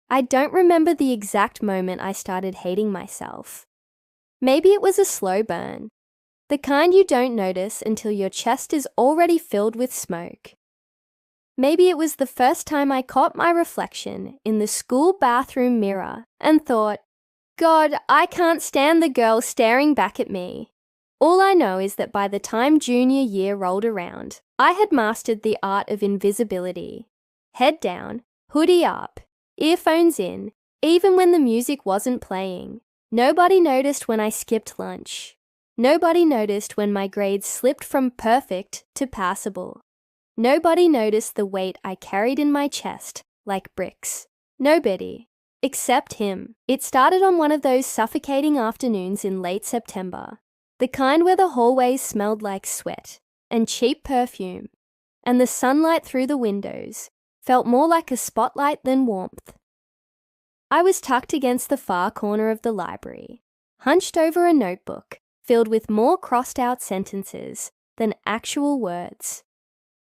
I don't remember the exact moment I started hating myself. Maybe it was a slow burn, the kind you don't notice until your chest is already filled with smoke. Maybe it was the first time I caught my reflection in the school bathroom mirror and thought, God, I can't stand the girl staring back at me. All I know is that by the time junior year rolled around, I had mastered the art of invisibility. Head down, hoodie up, earphones in, even when the music wasn't playing. Nobody noticed when I skipped lunch. Nobody noticed when my grades slipped from perfect to passable. Nobody noticed the weight I carried in my chest like bricks. Nobody. Except him. It started on one of those suffocating afternoons in late September. The kind where the hallways smelled like sweat and cheap perfume, and the sunlight through the windows felt more like a spotlight than warmth. I was tucked against the far corner of the library, hunched over a notebook filled with more crossed-out sentences than actual words.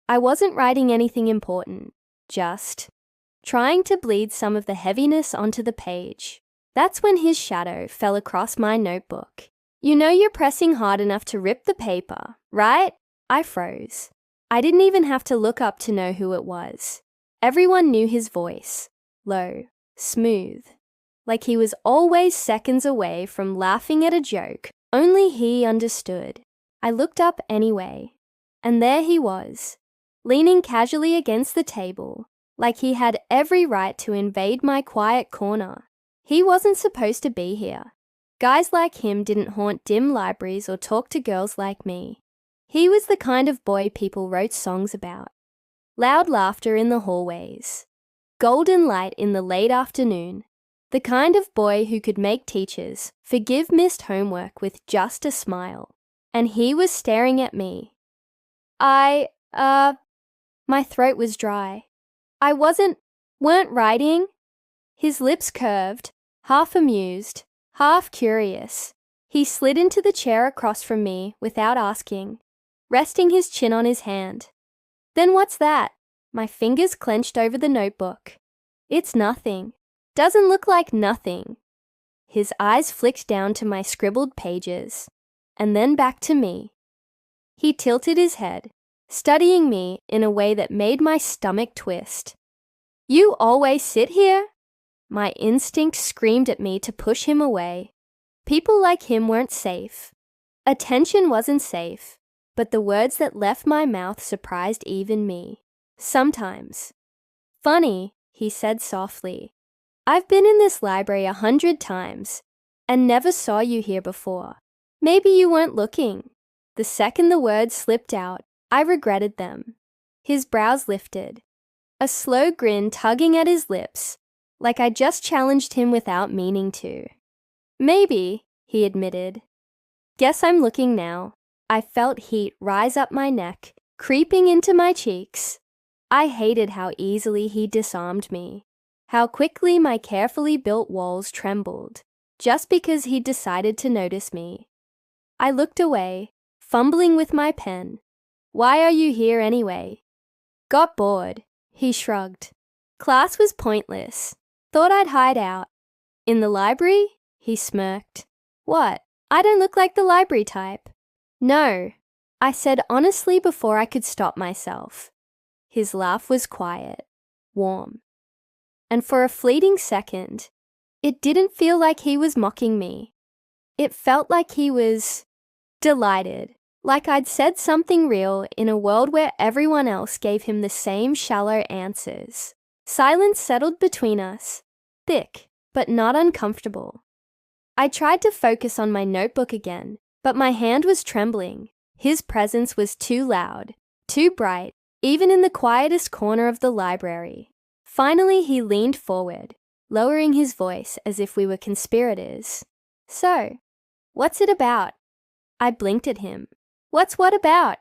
I wasn't writing anything important, just trying to bleed some of the heaviness onto the page. That's when his shadow fell across my notebook. You know you're pressing hard enough to rip the paper, right? I froze. I didn't even have to look up to know who it was. Everyone knew his voice, low, smooth, like he was always seconds away from laughing at a joke only he understood. I looked up anyway, and there he was, leaning casually against the table, like he had every right to invade my quiet corner. He wasn't supposed to be here. Guys like him didn't haunt dim libraries or talk to girls like me. He was the kind of boy people wrote songs about. Loud laughter in the hallways. Golden light in the late afternoon. The kind of boy who could make teachers forgive missed homework with just a smile. And he was staring at me. My throat was dry. I weren't writing. His lips curved, half amused, half curious. He slid into the chair across from me without asking, resting his chin on his hand. Then what's that? My fingers clenched over the notebook. It's nothing. Doesn't look like nothing. His eyes flicked down to my scribbled pages, and then back to me. He tilted his head, studying me in a way that made my stomach twist. You always sit here? My instinct screamed at me to push him away. People like him weren't safe. Attention wasn't safe, but the words that left my mouth surprised even me. Sometimes. Funny, he said softly. I've been in this library 100 times and never saw you here before. Maybe you weren't looking. The second the words slipped out, I regretted them. His brows lifted, a slow grin tugging at his lips, like I just challenged him without meaning to. Maybe, he admitted. Guess I'm looking now. I felt heat rise up my neck, creeping into my cheeks. I hated how easily he disarmed me, how quickly my carefully built walls trembled, just because he'd decided to notice me. I looked away, fumbling with my pen. Why are you here anyway? Got bored, he shrugged. Class was pointless. Thought I'd hide out. In the library? He smirked. What? I don't look like the library type. No, I said honestly before I could stop myself. His laugh was quiet, warm. And for a fleeting second, it didn't feel like he was mocking me. It felt like he was delighted, like I'd said something real in a world where everyone else gave him the same shallow answers. Silence settled between us, thick, but not uncomfortable. I tried to focus on my notebook again, but my hand was trembling. His presence was too loud, too bright, even in the quietest corner of the library. Finally, he leaned forward, lowering his voice as if we were conspirators. So, what's it about? I blinked at him. What's what about?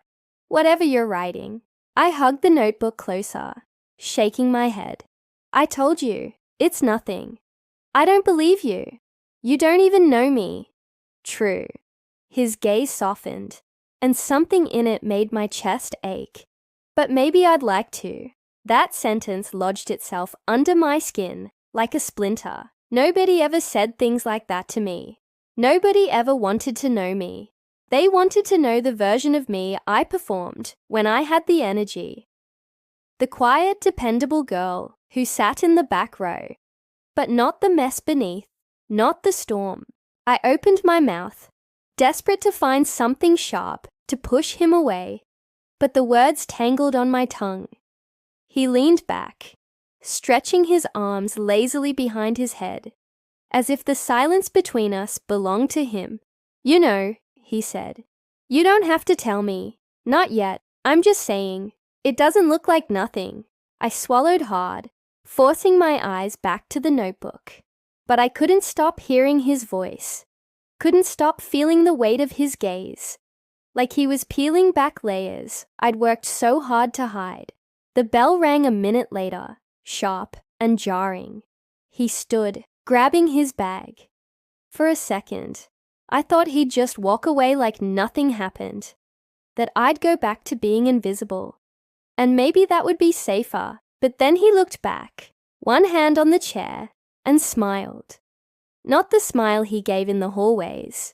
Whatever you're writing. I hugged the notebook closer, shaking my head. I told you, it's nothing. I don't believe you. You don't even know me. True. His gaze softened, and something in it made my chest ache. But maybe I'd like to. That sentence lodged itself under my skin like a splinter. Nobody ever said things like that to me. Nobody ever wanted to know me. They wanted to know the version of me I performed when I had the energy. The quiet, dependable girl who sat in the back row. But not the mess beneath, not the storm. I opened my mouth, desperate to find something sharp to push him away, but the words tangled on my tongue. He leaned back, stretching his arms lazily behind his head, as if the silence between us belonged to him. "You know," he said, "you don't have to tell me. Not yet. I'm just saying. It doesn't look like nothing." I swallowed hard, forcing my eyes back to the notebook. But I couldn't stop hearing his voice, couldn't stop feeling the weight of his gaze, like he was peeling back layers I'd worked so hard to hide. The bell rang a minute later, sharp and jarring. He stood, grabbing his bag. For a second, I thought he'd just walk away like nothing happened, that I'd go back to being invisible. And maybe that would be safer, but then he looked back, one hand on the chair, and smiled. Not the smile he gave in the hallways,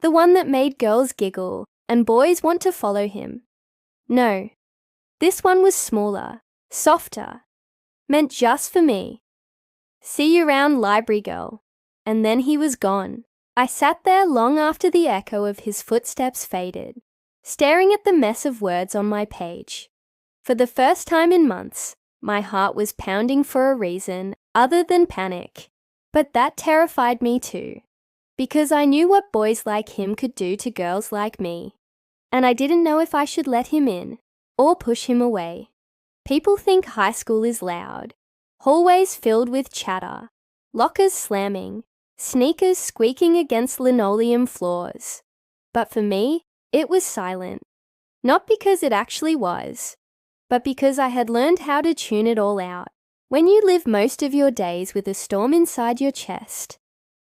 the one that made girls giggle and boys want to follow him. No, this one was smaller, softer, meant just for me. "See you round, library girl." And then he was gone. I sat there long after the echo of his footsteps faded, staring at the mess of words on my page. For the first time in months, my heart was pounding for a reason other than panic. But that terrified me too, because I knew what boys like him could do to girls like me, and I didn't know if I should let him in or push him away. People think high school is loud, hallways filled with chatter, lockers slamming, sneakers squeaking against linoleum floors. But for me, it was silent, not because it actually was, but because I had learned how to tune it all out. When you live most of your days with a storm inside your chest,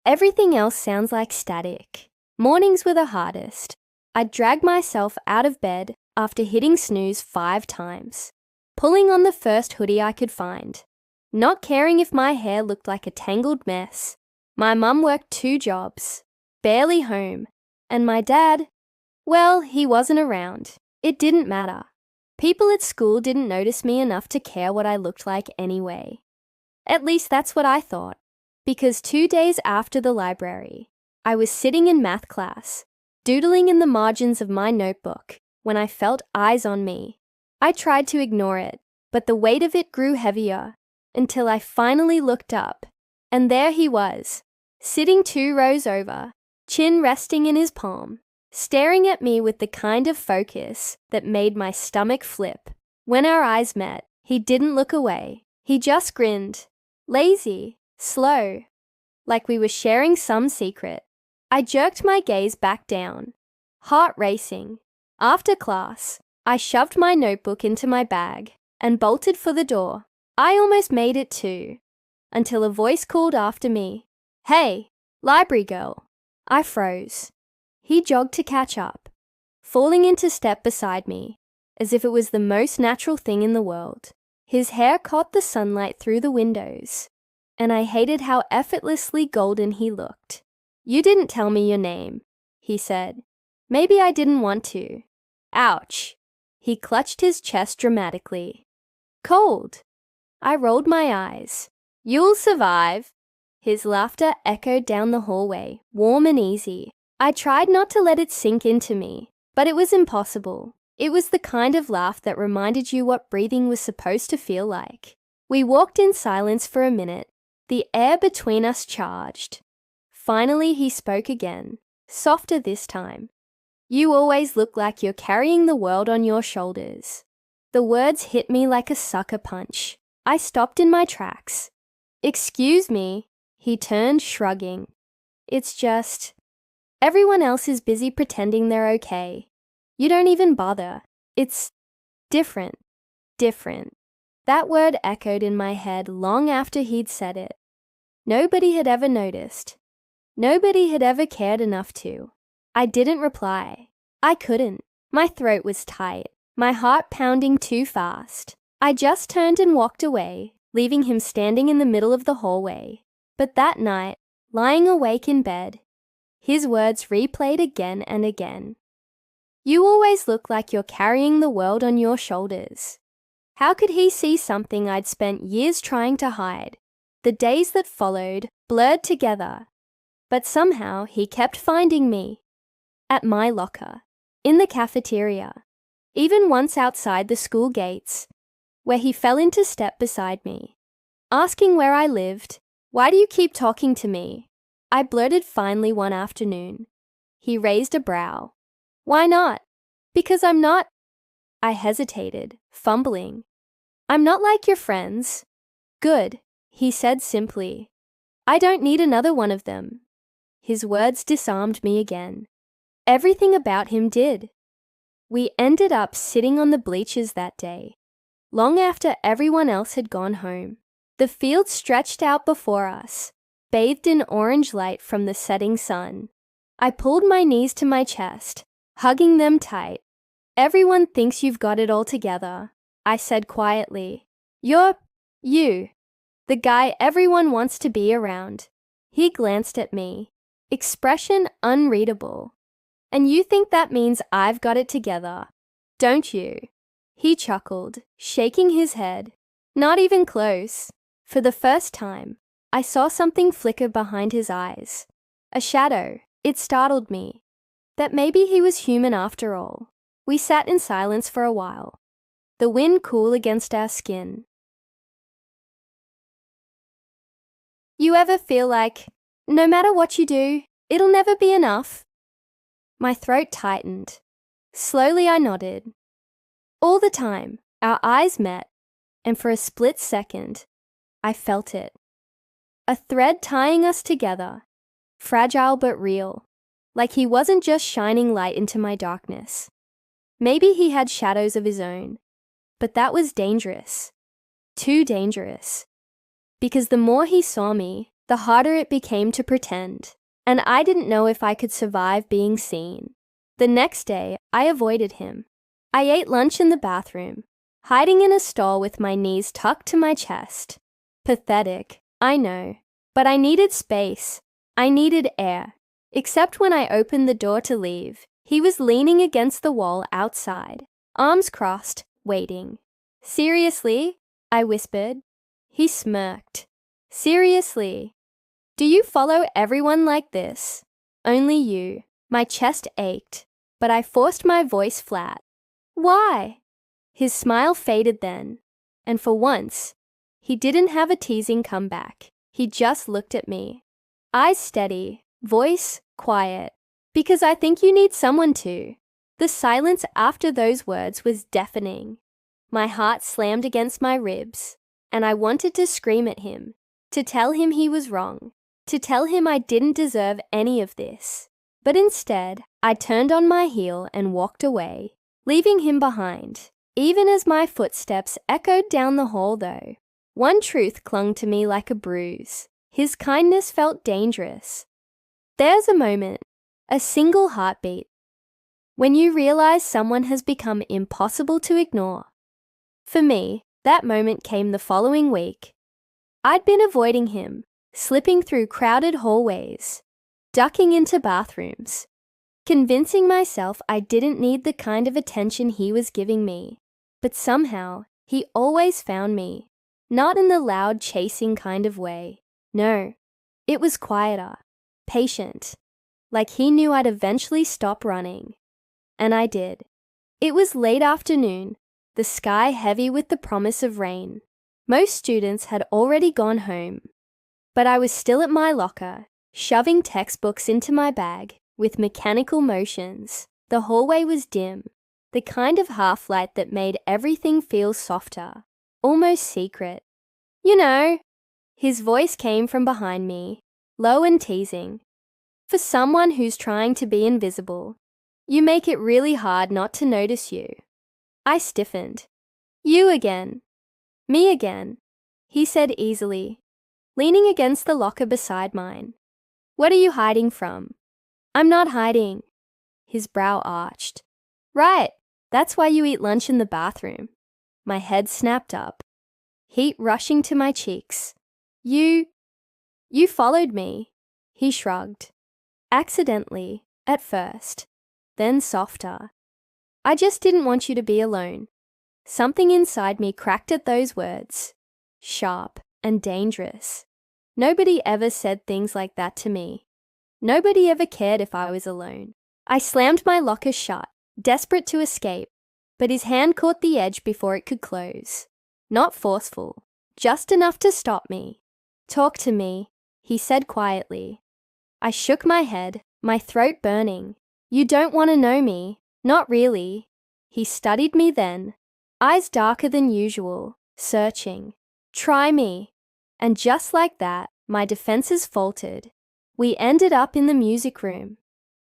everything else sounds like static. Mornings were the hardest. I'd drag myself out of bed after hitting snooze 5 times, pulling on the first hoodie I could find, not caring if my hair looked like a tangled mess. My mum worked 2 jobs, barely home, and my dad, well, he wasn't around. It didn't matter. People at school didn't notice me enough to care what I looked like anyway. At least that's what I thought, because 2 days after the library, I was sitting in math class, doodling in the margins of my notebook, when I felt eyes on me. I tried to ignore it, but the weight of it grew heavier, until I finally looked up, and there he was, sitting 2 rows over, chin resting in his palm, staring at me with the kind of focus that made my stomach flip. When our eyes met, he didn't look away. He just grinned, lazy, slow, like we were sharing some secret. I jerked my gaze back down, heart racing. After class, I shoved my notebook into my bag and bolted for the door. I almost made it too, until a voice called after me, "Hey, library girl." I froze. He jogged to catch up, falling into step beside me, as if it was the most natural thing in the world. His hair caught the sunlight through the windows, and I hated how effortlessly golden he looked. "You didn't tell me your name," he said. "Maybe I didn't want to." Ouch! He clutched his chest dramatically. "Cold." I rolled my eyes. "You'll survive." His laughter echoed down the hallway, warm and easy. I tried not to let it sink into me, but it was impossible. It was the kind of laugh that reminded you what breathing was supposed to feel like. We walked in silence for a minute, the air between us charged. Finally, he spoke again, softer this time. "You always look like you're carrying the world on your shoulders." The words hit me like a sucker punch. I stopped in my tracks. "Excuse me," he turned, shrugging. "It's just... everyone else is busy pretending they're okay. You don't even bother. It's different. Different." That word echoed in my head long after he'd said it. Nobody had ever noticed. Nobody had ever cared enough to. I didn't reply. I couldn't. My throat was tight, my heart pounding too fast. I just turned and walked away, leaving him standing in the middle of the hallway. But that night, lying awake in bed, his words replayed again and again. "You always look like you're carrying the world on your shoulders." How could he see something I'd spent years trying to hide? The days that followed blurred together, but somehow he kept finding me. At my locker, in the cafeteria, even once outside the school gates, where he fell into step beside me, asking where I lived. "Why do you keep talking to me?" I blurted finally one afternoon. He raised a brow. "Why not?" "Because I'm not—" I hesitated, fumbling. "I'm not like your friends." "Good," he said simply. "I don't need another one of them." His words disarmed me again. Everything about him did. We ended up sitting on the bleachers that day, long after everyone else had gone home. The field stretched out before us, bathed in orange light from the setting sun. I pulled my knees to my chest, hugging them tight. "Everyone thinks you've got it all together," I said quietly. "You're you, the guy everyone wants to be around." He glanced at me, expression unreadable. "And you think that means I've got it together, don't you?" He chuckled, shaking his head. "Not even close." For the first time, I saw something flicker behind his eyes. A shadow. It startled me. That maybe he was human after all. We sat in silence for a while, the wind cool against our skin. You ever feel like, no matter what you do, it'll never be enough? My throat tightened. Slowly I nodded. All the time, our eyes met, and for a split second, I felt it. A thread tying us together, fragile but real, like he wasn't just shining light into my darkness. Maybe he had shadows of his own, but that was dangerous. Too dangerous. Because the more he saw me, the harder it became to pretend, and I didn't know if I could survive being seen. The next day, I avoided him. I ate lunch in the bathroom, hiding in a stall with my knees tucked to my chest. Pathetic, I know, but I needed space. I needed air. Except when I opened the door to leave, he was leaning against the wall outside, arms crossed, waiting. "Seriously?" I whispered. He smirked. "Seriously? Do you follow everyone like this?" "Only you." My chest ached, but I forced my voice flat. "Why?" His smile faded then, and for once, he didn't have a teasing comeback. He just looked at me. Eyes steady, voice quiet. "Because I think you need someone to." The silence after those words was deafening. My heart slammed against my ribs, and I wanted to scream at him, to tell him he was wrong, to tell him I didn't deserve any of this. But instead, I turned on my heel and walked away, leaving him behind. Even as my footsteps echoed down the hall though, one truth clung to me like a bruise. His kindness felt dangerous. There's a moment, a single heartbeat, when you realize someone has become impossible to ignore. For me, that moment came the following week. I'd been avoiding him, slipping through crowded hallways, ducking into bathrooms, convincing myself I didn't need the kind of attention he was giving me. But somehow, he always found me. Not in the loud, chasing kind of way. No, it was quieter, patient, like he knew I'd eventually stop running. And I did. It was late afternoon, the sky heavy with the promise of rain. Most students had already gone home, but I was still at my locker, shoving textbooks into my bag with mechanical motions. The hallway was dim, the kind of half-light that made everything feel softer, almost secret. "You know," his voice came from behind me, low and teasing. "For someone who's trying to be invisible, you make it really hard not to notice you." I stiffened. "You again." "Me again," he said easily, leaning against the locker beside mine. "What are you hiding from?" "I'm not hiding." His brow arched. "Right, that's why you eat lunch in the bathroom." My head snapped up. heat rushing to my cheeks. You followed me, he shrugged. Accidentally, at first, then softer. I just didn't want you to be alone. Something inside me cracked at those words. Sharp and dangerous. Nobody ever said things like that to me. Nobody ever cared if I was alone. I slammed my locker shut, desperate to escape, but his hand caught the edge before it could close. Not forceful, just enough to stop me. Talk to me, he said quietly. I shook my head, my throat burning. You don't want to know me. Not really. He studied me then, eyes darker than usual, searching. Try me. And just like that, my defenses faltered. We ended up in the music room,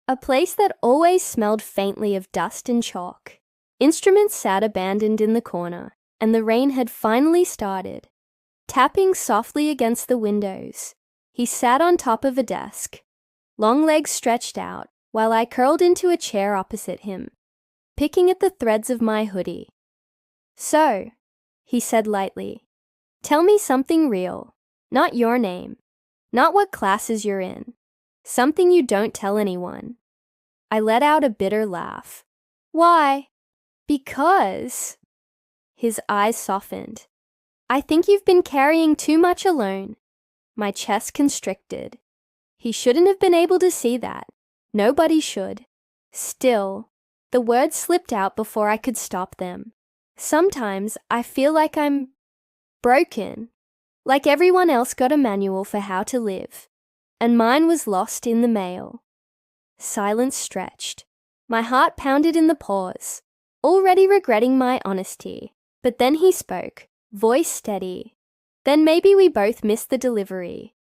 a place that always smelled faintly of dust and chalk. Instruments sat abandoned in the corner, and the rain had finally started. Tapping softly against the windows, he sat on top of a desk, long legs stretched out, while I curled into a chair opposite him, picking at the threads of my hoodie. So, he said lightly, tell me something real, not your name, not what classes you're in, something you don't tell anyone. I let out a bitter laugh. Why? Because... His eyes softened. I think you've been carrying too much alone. My chest constricted. He shouldn't have been able to see that. Nobody should. Still, the words slipped out before I could stop them. Sometimes I feel like I'm broken, like everyone else got a manual for how to live, and mine was lost in the mail. Silence stretched. My heart pounded in the pause, already regretting my honesty. But then he spoke, voice steady. Then maybe we both missed the delivery.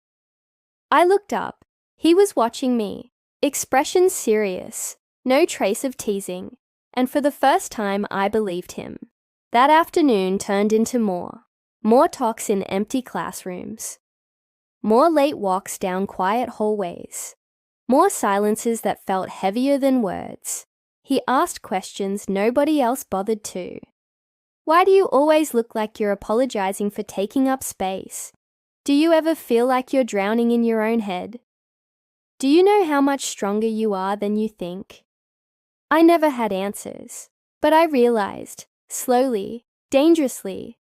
I looked up. He was watching me, expression serious, no trace of teasing, and for the first time I believed him. That afternoon turned into more talks in empty classrooms, more late walks down quiet hallways, more silences that felt heavier than words. He asked questions nobody else bothered to. Why do you always look like you're apologizing for taking up space? Do you ever feel like you're drowning in your own head? Do you know how much stronger you are than you think? I never had answers, but I realized, slowly, dangerously,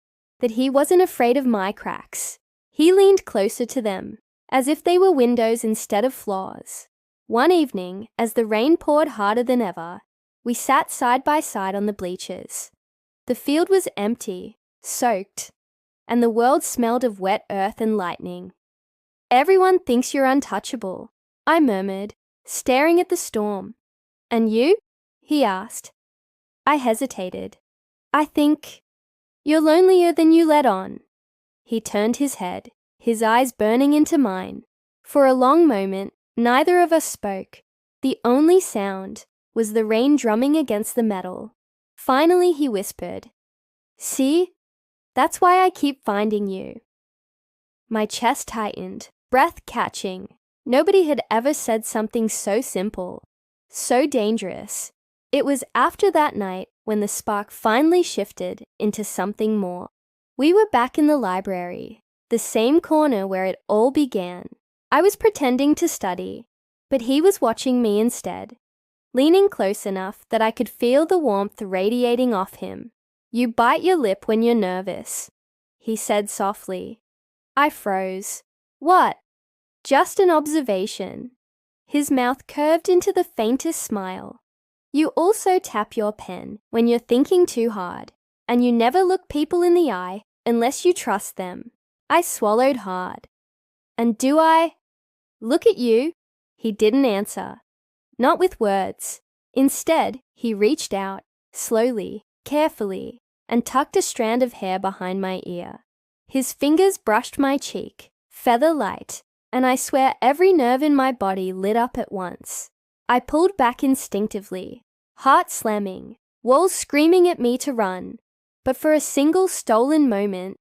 that he wasn't afraid of my cracks. He leaned closer to them, as if they were windows instead of flaws. One evening, as the rain poured harder than ever, we sat side by side on the bleachers. The field was empty, soaked, and the world smelled of wet earth and lightning. Everyone thinks you're untouchable, I murmured, staring at the storm. And you? He asked. I hesitated. I think you're lonelier than you let on. He turned his head, his eyes burning into mine. For a long moment, neither of us spoke. The only sound was the rain drumming against the metal. Finally, he whispered, See? That's why I keep finding you. My chest tightened, breath catching. Nobody had ever said something so simple, so dangerous. It was after that night when the spark finally shifted into something more. We were back in the library, the same corner where it all began. I was pretending to study, but he was watching me instead, leaning close enough that I could feel the warmth radiating off him. You bite your lip when you're nervous, he said softly. I froze. What? Just an observation. His mouth curved into the faintest smile. You also tap your pen when you're thinking too hard, and you never look people in the eye unless you trust them. I swallowed hard. And do I look at you? He didn't answer. Not with words. Instead, he reached out, slowly, carefully, and tucked a strand of hair behind my ear. His fingers brushed my cheek, feather light, and I swear every nerve in my body lit up at once. I pulled back instinctively, heart slamming, walls screaming at me to run. But for a single stolen moment,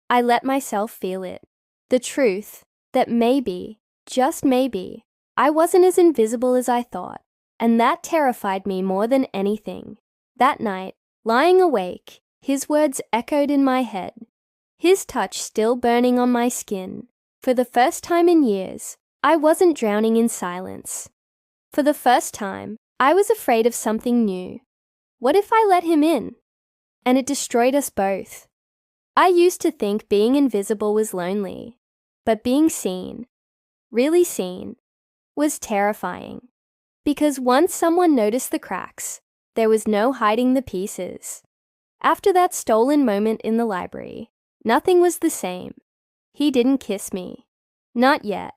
I let myself feel it. The truth that maybe, just maybe, I wasn't as invisible as I thought, and that terrified me more than anything. That night, lying awake, his words echoed in my head. his touch still burning on my skin. For the first time in years, I wasn't drowning in silence. For the first time, I was afraid of something new. What if I let him in? And it destroyed us both. I used to think being invisible was lonely, but being seen, really seen, was terrifying. Because once someone noticed the cracks, there was no hiding the pieces. After that stolen moment in the library, nothing was the same. He didn't kiss me. Not yet.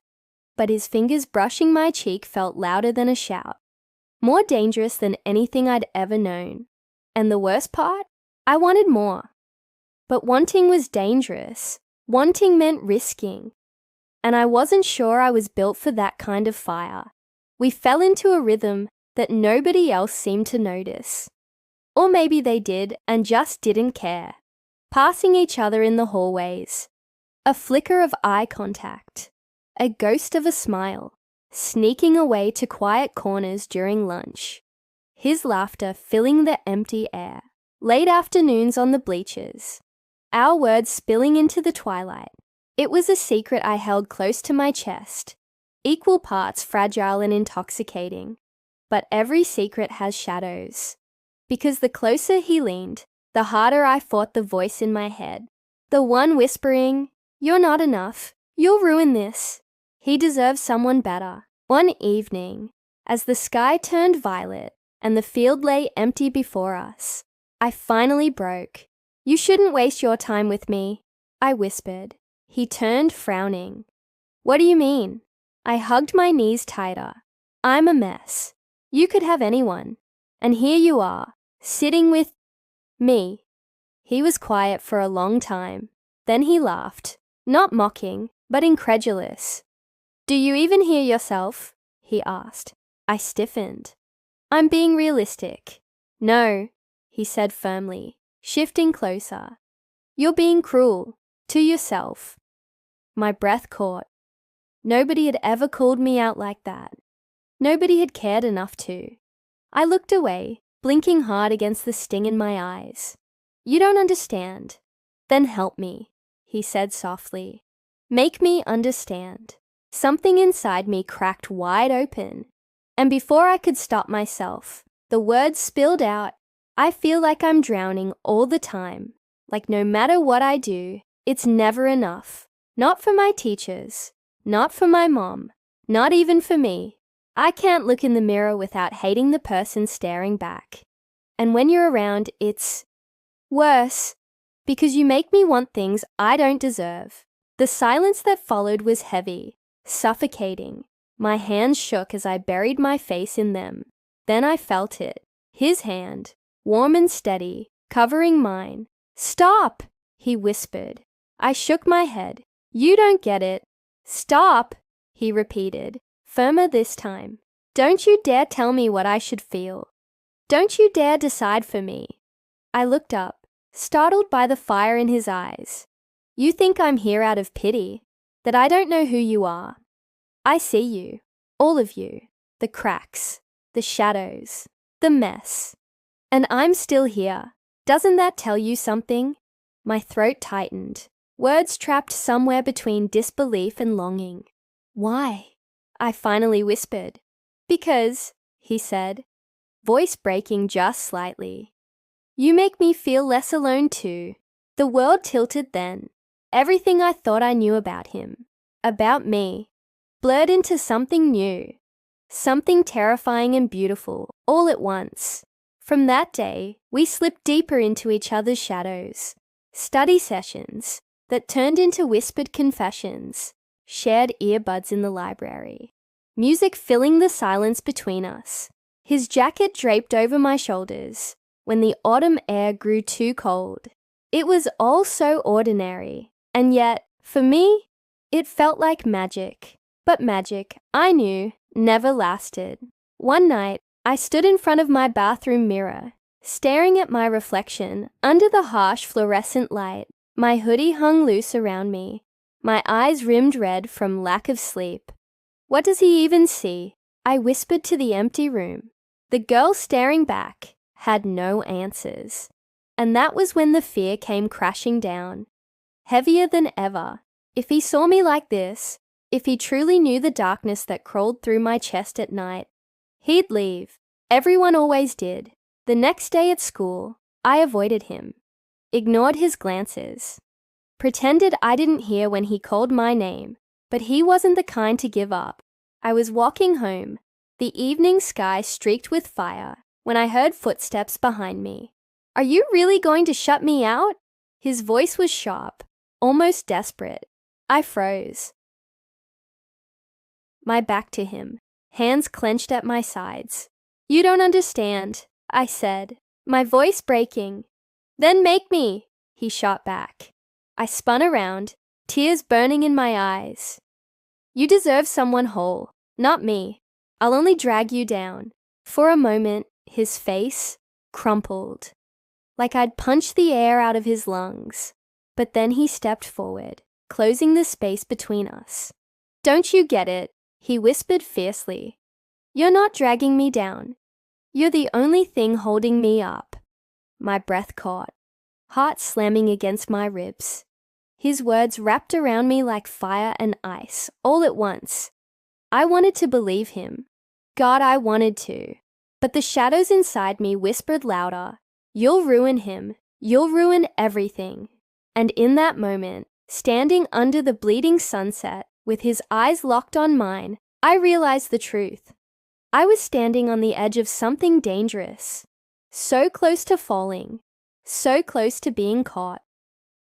But his fingers brushing my cheek felt louder than a shout. More dangerous than anything I'd ever known. And the worst part? I wanted more. But wanting was dangerous. Wanting meant risking. And I wasn't sure I was built for that kind of fire. We fell into a rhythm that nobody else seemed to notice. Or maybe they did and just didn't care. Passing each other in the hallways. A flicker of eye contact. A ghost of a smile. Sneaking away to quiet corners during lunch. His laughter filling the empty air. Late afternoons on the bleachers. Our words spilling into the twilight. It was a secret I held close to my chest. Equal parts fragile and intoxicating. But every secret has shadows. Because the closer he leaned, the harder I fought the voice in my head. The one whispering, "You're not enough. You'll ruin this." He deserves someone better. One evening, as the sky turned violet and the field lay empty before us, I finally broke. "You shouldn't waste your time with me," I whispered. He turned, frowning. "What do you mean?" I hugged my knees tighter. "I'm a mess. You could have anyone. And here you are, sitting with me." He was quiet for a long time. Then he laughed, not mocking, but incredulous. "Do you even hear yourself?" he asked. I stiffened. "I'm being realistic." "No," he said firmly, shifting closer. "You're being cruel. To yourself." My breath caught. Nobody had ever called me out like that. Nobody had cared enough to. I looked away, blinking hard against the sting in my eyes. "You don't understand." "Then help me," he said softly. "Make me understand." Something inside me cracked wide open. And before I could stop myself, the words spilled out. "I feel like I'm drowning all the time. Like no matter what I do, it's never enough. Not for my teachers. Not for my mom. Not even for me. I can't look in the mirror without hating the person staring back. And when you're around, it's worse, because you make me want things I don't deserve." The silence that followed was heavy, suffocating. My hands shook as I buried my face in them. Then I felt it. His hand, warm and steady, covering mine. "Stop!" he whispered. I shook my head. "You don't get it." "Stop!" he repeated, firmer this time. "Don't you dare tell me what I should feel. Don't you dare decide for me." I looked up, startled by the fire in his eyes. "You think I'm here out of pity, that I don't know who you are. I see you, all of you, the cracks, the shadows, the mess. And I'm still here. Doesn't that tell you something?" My throat tightened, words trapped somewhere between disbelief and longing. "Why?" I finally whispered. "Because," he said, voice breaking just slightly. "You make me feel less alone too." The world tilted then. Everything I thought I knew about him, about me, blurred into something new, something terrifying and beautiful, all at once. From that day, we slipped deeper into each other's shadows. Study sessions that turned into whispered confessions, shared earbuds in the library, music filling the silence between us. His jacket draped over my shoulders when the autumn air grew too cold. It was all so ordinary, and yet, for me, it felt like magic. But magic, I knew, never lasted. One night, I stood in front of my bathroom mirror, staring at my reflection under the harsh fluorescent light. My hoodie hung loose around me, my eyes rimmed red from lack of sleep. "What does he even see?" I whispered to the empty room. The girl staring back had no answers. And that was when the fear came crashing down. heavier than ever. If he saw me like this, if he truly knew the darkness that crawled through my chest at night, he'd leave. Everyone always did. The next day at school, I avoided him, ignored his glances, pretended I didn't hear when he called my name, but he wasn't the kind to give up. I was walking home, the evening sky streaked with fire, when I heard footsteps behind me. "Are you really going to shut me out?" His voice was sharp, almost desperate. I froze. My back to him, hands clenched at my sides. "You don't understand," I said, my voice breaking. "Then make me," he shot back. I spun around, tears burning in my eyes. "You deserve someone whole, not me. I'll only drag you down." For a moment, his face crumpled, like I'd punched the air out of his lungs. But then he stepped forward, closing the space between us. "Don't you get it?" he whispered fiercely. "You're not dragging me down. You're the only thing holding me up." My breath caught, heart slamming against my ribs. His words wrapped around me like fire and ice, all at once. I wanted to believe him. God, I wanted to. But the shadows inside me whispered louder, "You'll ruin him. You'll ruin everything." And in that moment, standing under the bleeding sunset, with his eyes locked on mine, I realized the truth. I was standing on the edge of something dangerous. So close to falling. So close to being caught.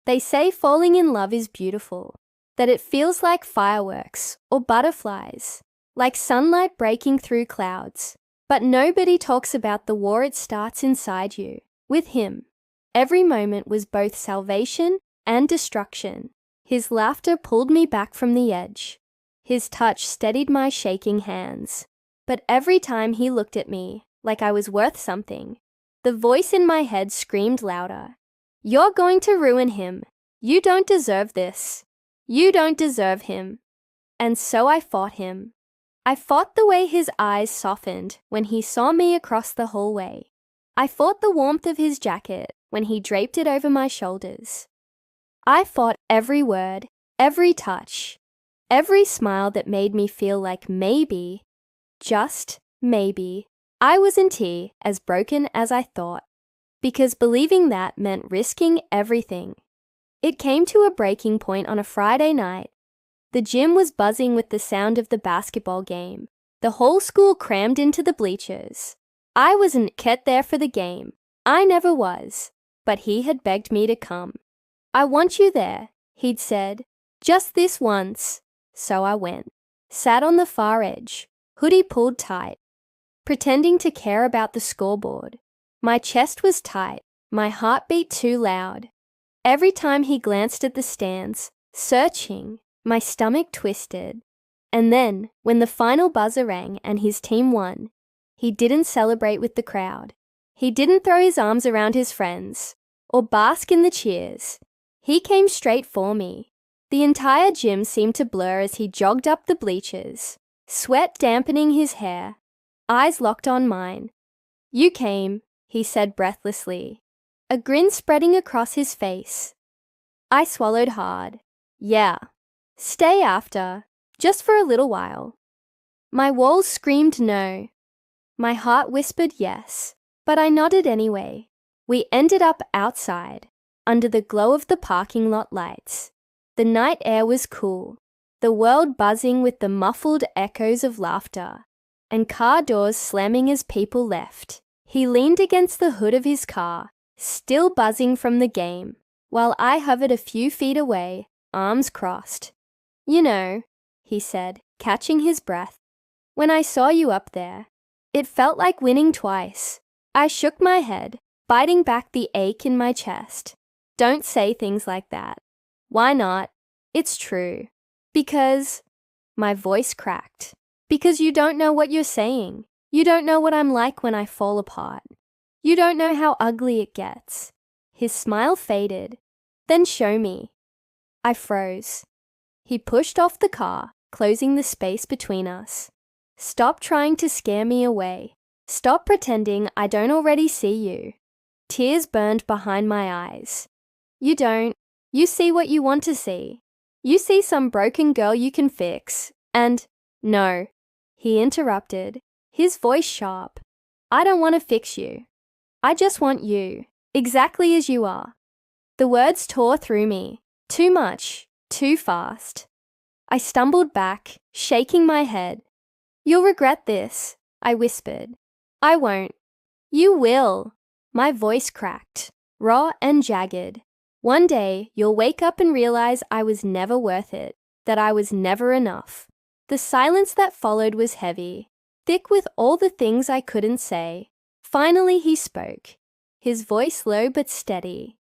They say falling in love is beautiful, that it feels like fireworks or butterflies, like sunlight breaking through clouds. But nobody talks about the war it starts inside you. With him, every moment was both salvation and destruction. His laughter pulled me back from the edge. His touch steadied my shaking hands. But every time he looked at me, like I was worth something, the voice in my head screamed louder. "You're going to ruin him. You don't deserve this. You don't deserve him." And so I fought him. I fought the way his eyes softened when he saw me across the hallway. I fought the warmth of his jacket when he draped it over my shoulders. I fought every word, every touch, every smile that made me feel like maybe, just maybe, I wasn't as broken as I thought, because believing that meant risking everything. It came to a breaking point on a Friday night. The gym was buzzing with the sound of the basketball game. The whole school crammed into the bleachers. I wasn't kept there for the game. I never was. But he had begged me to come. "I want you there," he'd said. "Just this once." So I went. Sat on the far edge, hoodie pulled tight, pretending to care about the scoreboard. My chest was tight, my heart beat too loud. Every time he glanced at the stands, searching, my stomach twisted. And then, when the final buzzer rang and his team won, he didn't celebrate with the crowd. He didn't throw his arms around his friends or bask in the cheers. He came straight for me. The entire gym seemed to blur as he jogged up the bleachers, sweat dampening his hair, eyes locked on mine. "You came," he said breathlessly, a grin spreading across his face. I swallowed hard. "Yeah. Stay after, just for a little while." My walls screamed no. My heart whispered yes, but I nodded anyway. We ended up outside, under the glow of the parking lot lights. The night air was cool, the world buzzing with the muffled echoes of laughter, and car doors slamming as people left. He leaned against the hood of his car, still buzzing from the game, while I hovered a few feet away, arms crossed. "You know," he said, catching his breath, "when I saw you up there, it felt like winning twice." I shook my head, biting back the ache in my chest. "Don't say things like that." "Why not? It's true." "Because," my voice cracked, "because you don't know what you're saying. You don't know what I'm like when I fall apart. You don't know how ugly it gets." His smile faded. "Then show me." I froze. He pushed off the car, closing the space between us. "Stop trying to scare me away. Stop pretending I don't already see you." Tears burned behind my eyes. "You don't. You see what you want to see. You see some broken girl you can fix. And, no, he interrupted, his voice sharp. I don't want to fix you. I just want you, exactly as you are. The words tore through me. Too much, too fast. I stumbled back, shaking my head. You'll regret this, I whispered. I won't. You will. My voice cracked, raw and jagged. One day, you'll wake up and realize I was never worth it, that I was never enough. The silence that followed was heavy, thick with all the things I couldn't say. Finally, he spoke, his voice low but steady.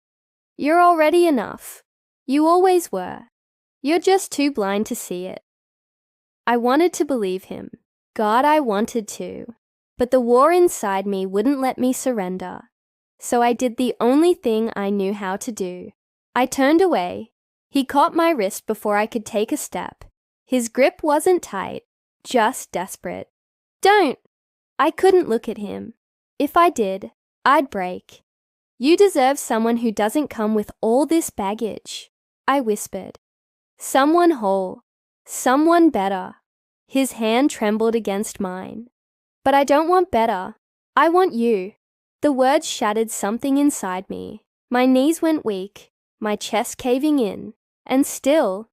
You're already enough. You always were. You're just too blind to see it. I wanted to believe him. God, I wanted to. But the war inside me wouldn't let me surrender. So I did the only thing I knew how to do. I turned away. He caught my wrist before I could take a step. His grip wasn't tight, just desperate. Don't! I couldn't look at him. If I did, I'd break. You deserve someone who doesn't come with all this baggage, I whispered. Someone whole. Someone better. His hand trembled against mine. But I don't want better. I want you. The words shattered something inside me. My knees went weak, my chest caving in, and still,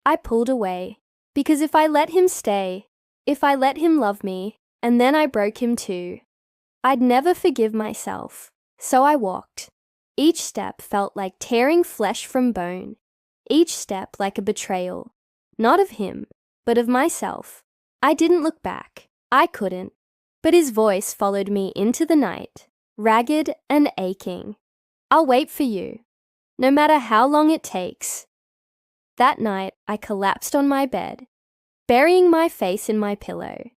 I pulled away. Because if I let him stay, if I let him love me, and then I broke him too, I'd never forgive myself. So I walked. Each step felt like tearing flesh from bone. Each step like a betrayal. Not of him, but of myself. I didn't look back. I couldn't. But his voice followed me into the night, ragged and aching. I'll wait for you, no matter how long it takes. That night, I collapsed on my bed, burying my face in my pillow,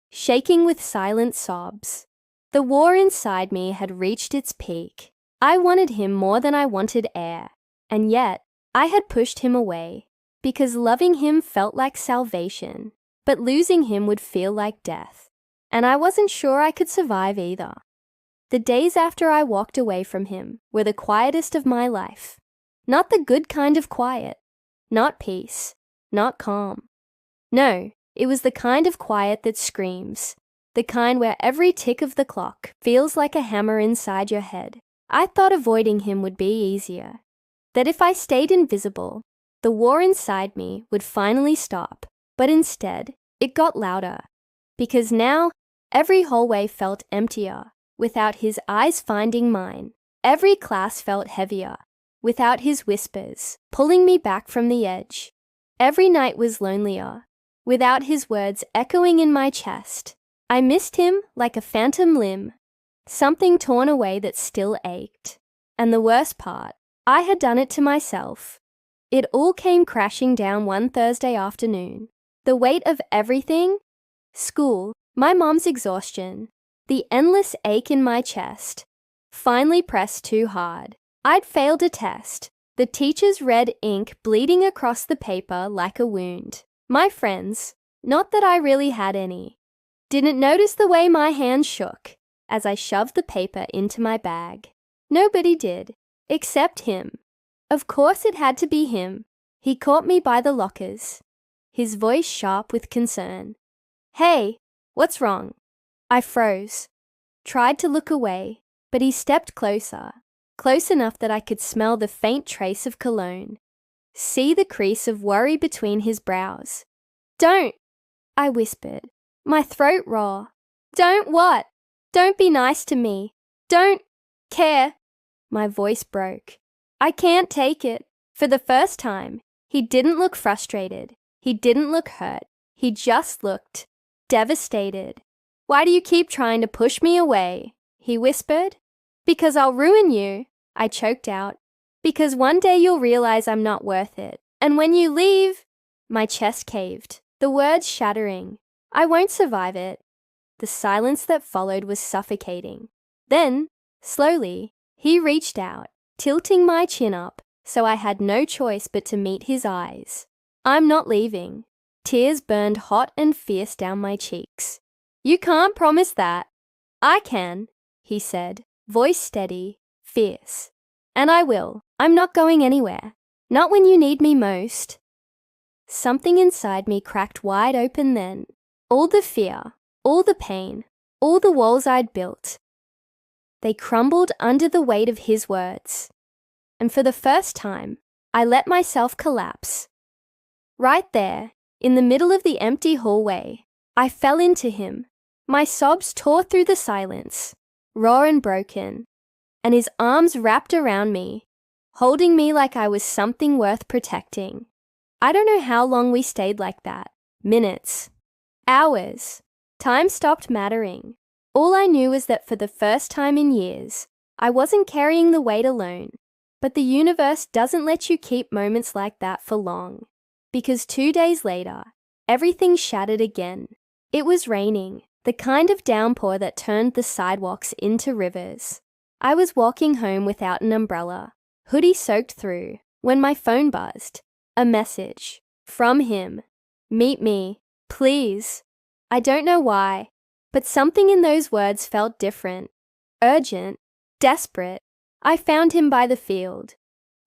shaking with silent sobs. The war inside me had reached its peak. I wanted him more than I wanted air, and yet I had pushed him away, because loving him felt like salvation, but losing him would feel like death. And I wasn't sure I could survive either. The days after I walked away from him were the quietest of my life. Not the good kind of quiet. Not peace. Not calm. No, it was the kind of quiet that screams. The kind where every tick of the clock feels like a hammer inside your head. I thought avoiding him would be easier. That if I stayed invisible, the war inside me would finally stop. But instead, it got louder. Because now, every hallway felt emptier, without his eyes finding mine. Every class felt heavier, without his whispers, pulling me back from the edge. Every night was lonelier, without his words echoing in my chest. I missed him like a phantom limb, something torn away that still ached. And the worst part, I had done it to myself. It all came crashing down one Thursday afternoon. The weight of everything, school, my mom's exhaustion, the endless ache in my chest, finally pressed too hard. I'd failed a test, the teacher's red ink bleeding across the paper like a wound. My friends, not that I really had any, didn't notice the way my hand shook as I shoved the paper into my bag. Nobody did, except him. Of course it had to be him. He caught me by the lockers, his voice sharp with concern. Hey, what's wrong? I froze, tried to look away, but he stepped closer, close enough that I could smell the faint trace of cologne, see the crease of worry between his brows. Don't, I whispered, my throat raw. Don't what? Don't be nice to me. Don't care. My voice broke. I can't take it. For the first time, he didn't look frustrated. He didn't look hurt. He just looked devastated. Why do you keep trying to push me away? He whispered. Because I'll ruin you, I choked out. Because one day you'll realize I'm not worth it. And when you leave, my chest caved, the words shattering. I won't survive it. The silence that followed was suffocating. Then, slowly, he reached out, tilting my chin up, so I had no choice but to meet his eyes. I'm not leaving. Tears burned hot and fierce down my cheeks. You can't promise that. I can, he said, voice steady, fierce. And I will. I'm not going anywhere. Not when you need me most. Something inside me cracked wide open then. All the fear, all the pain, all the walls I'd built. They crumbled under the weight of his words. And for the first time, I let myself collapse. Right there, in the middle of the empty hallway, I fell into him. My sobs tore through the silence, raw and broken, and his arms wrapped around me, holding me like I was something worth protecting. I don't know how long we stayed like that. Minutes. Hours. Time stopped mattering. All I knew was that for the first time in years, I wasn't carrying the weight alone. But the universe doesn't let you keep moments like that for long. Because 2 days later, everything shattered again. It was raining, the kind of downpour that turned the sidewalks into rivers. I was walking home without an umbrella, hoodie soaked through, when my phone buzzed. A message. From him. Meet me. Please. I don't know why, but something in those words felt different. Urgent. Desperate. I found him by the field.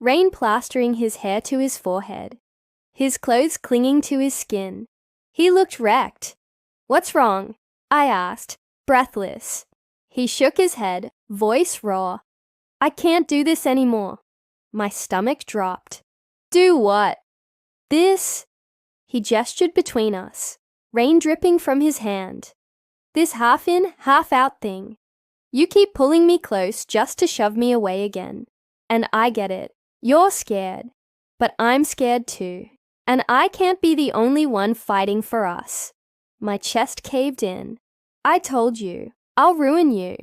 Rain plastering his hair to his forehead. His clothes clinging to his skin. He looked wrecked. What's wrong? I asked, breathless. He shook his head, voice raw. I can't do this anymore. My stomach dropped. Do what? This. He gestured between us, rain dripping from his hand. This half in, half out thing. You keep pulling me close just to shove me away again. And I get it. You're scared. But I'm scared too. And I can't be the only one fighting for us. My chest caved in. I told you. I'll ruin you.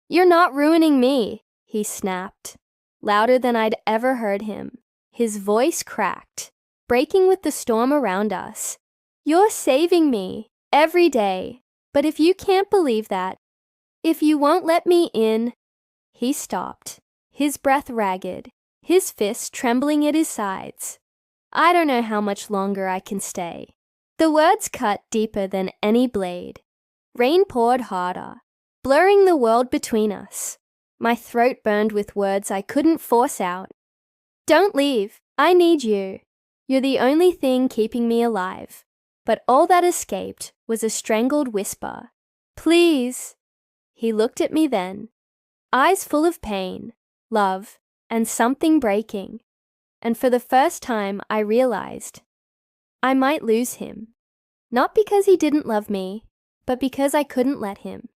You're not ruining me, he snapped, louder than I'd ever heard him. His voice cracked, breaking with the storm around us. You're saving me, every day. But if you can't believe that, if you won't let me in. He stopped, his breath ragged, his fists trembling at his sides. I don't know how much longer I can stay. The words cut deeper than any blade. Rain poured harder, blurring the world between us. My throat burned with words I couldn't force out. Don't leave. I need you. You're the only thing keeping me alive. But all that escaped was a strangled whisper. Please. He looked at me then, eyes full of pain, love, and something breaking. And for the first time, I realized I might lose him. Not because he didn't love me, but because I couldn't let him.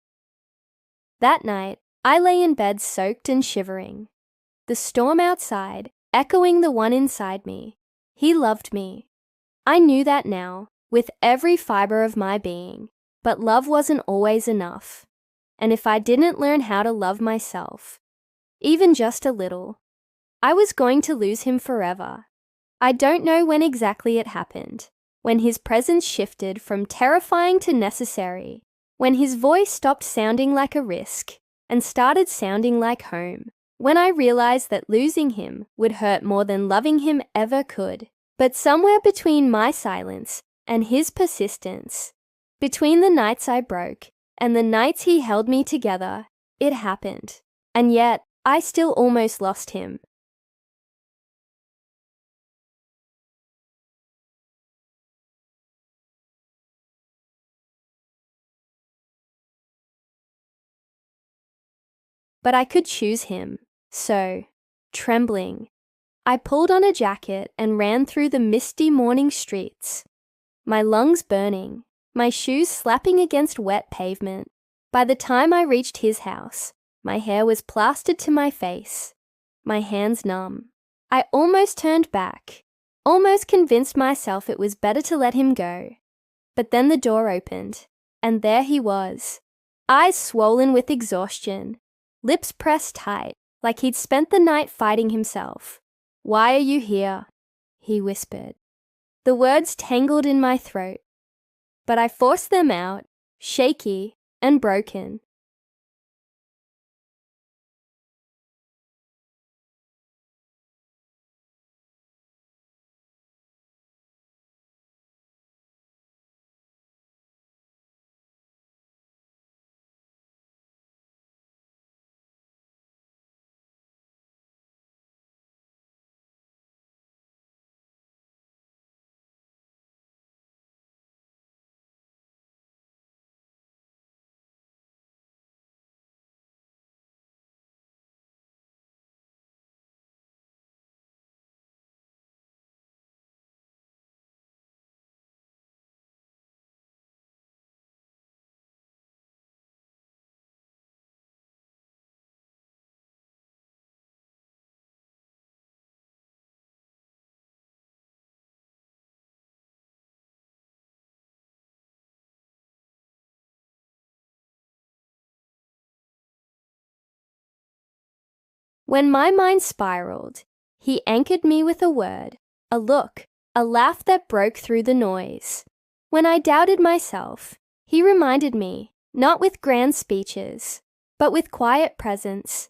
That night, I lay in bed soaked and shivering. The storm outside, echoing the one inside me. He loved me. I knew that now, with every fiber of my being. But love wasn't always enough. And if I didn't learn how to love myself, even just a little, I was going to lose him forever. I don't know when exactly it happened, when his presence shifted from terrifying to necessary, when his voice stopped sounding like a risk and started sounding like home, when I realized that losing him would hurt more than loving him ever could. But somewhere between my silence and his persistence, between the nights I broke and the nights he held me together, it happened. And yet, I still almost lost him. But I could choose him. So, trembling, I pulled on a jacket and ran through the misty morning streets, my lungs burning, my shoes slapping against wet pavement. By the time I reached his house, my hair was plastered to my face, my hands numb. I almost turned back, almost convinced myself it was better to let him go. But then the door opened, and there he was, eyes swollen with exhaustion, lips pressed tight, like he'd spent the night fighting himself. Why are you here? He whispered. The words tangled in my throat, but I forced them out, shaky and broken. When my mind spiraled, he anchored me with a word, a look, a laugh that broke through the noise. When I doubted myself, he reminded me, not with grand speeches, but with quiet presence,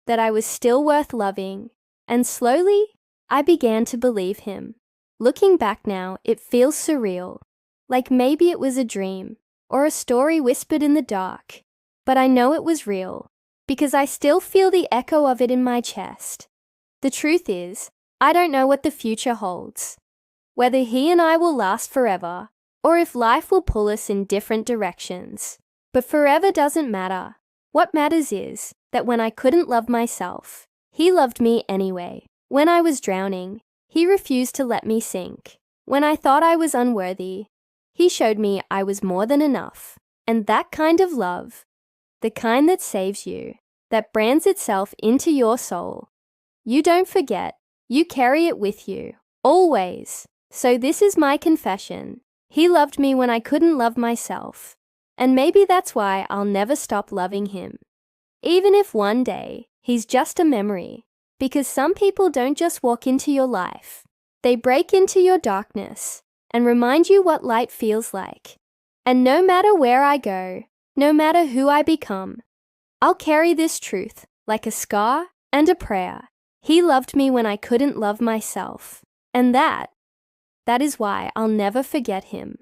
that I was still worth loving, and slowly I began to believe him. Looking back now, it feels surreal, like maybe it was a dream or a story whispered in the dark, but I know it was real because I still feel the echo of it in my chest. The truth is, I don't know what the future holds, whether he and I will last forever or if life will pull us in different directions. But forever doesn't matter. What matters is that when I couldn't love myself, he loved me anyway. When I was drowning, he refused to let me sink. When I thought I was unworthy, he showed me I was more than enough. And that kind of love, the kind that saves you, that brands itself into your soul, you don't forget, you carry it with you, always. So this is my confession. He loved me when I couldn't love myself. And maybe that's why I'll never stop loving him. Even if one day he's just a memory, because some people don't just walk into your life. They break into your darkness and remind you what light feels like. And no matter where I go, no matter who I become, I'll carry this truth like a scar and a prayer. He loved me when I couldn't love myself. And that is why I'll never forget him.